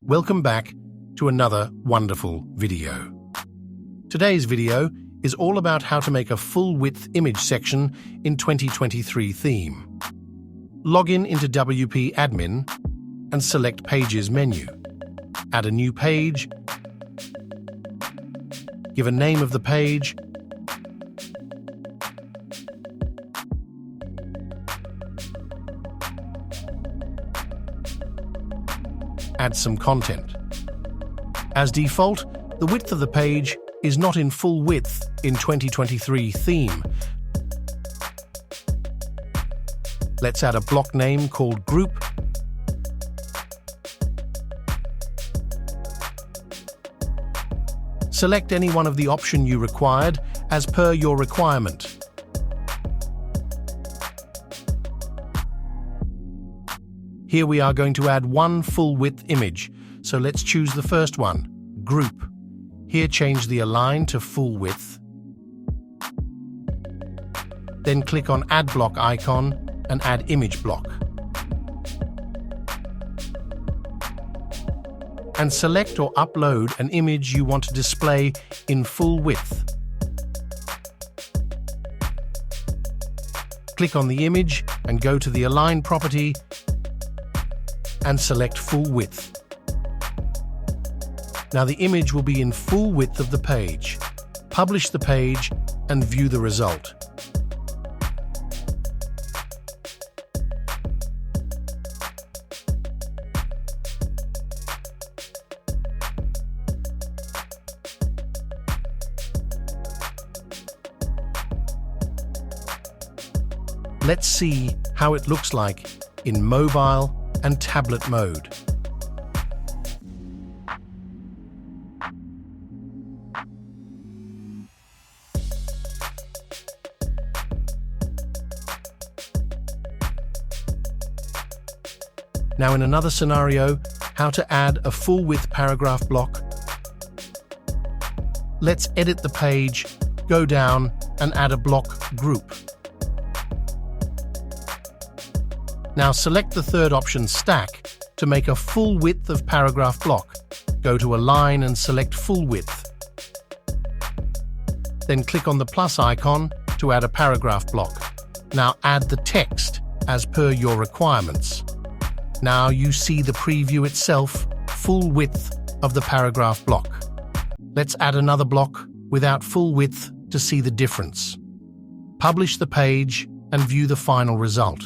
Welcome back to another wonderful video. Today's video is all about how to make a full-width image section in 2023 theme. Log in into WP Admin and select Pages menu. Add a new page, give a name of the page, add some content. As default, the width of the page is not in full width in 2023 theme. Let's add a block name called Group. Select any one of the option you required as per your requirement. Here we are going to add one full-width image, so let's choose the first one, Group. Here change the Align to full width. Then click on Add Block icon and add Image Block. And select or upload an image you want to display in full width. Click on the image and go to the Align property and select full width. Now the image will be in full width of the page. Publish the page and view the result. Let's see how it looks like in mobile and tablet mode. Now in another scenario, how to add a full-width paragraph block. Let's edit the page, go down and add a block group. Now select the third option, Stack, to make a full width of paragraph block. Go to Align and select full width. Then click on the plus icon to add a paragraph block. Now add the text as per your requirements. Now you see the preview itself, full width of the paragraph block. Let's add another block without full width to see the difference. Publish the page and view the final result.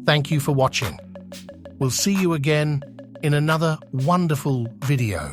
Thank you for watching. We'll see you again in another wonderful video.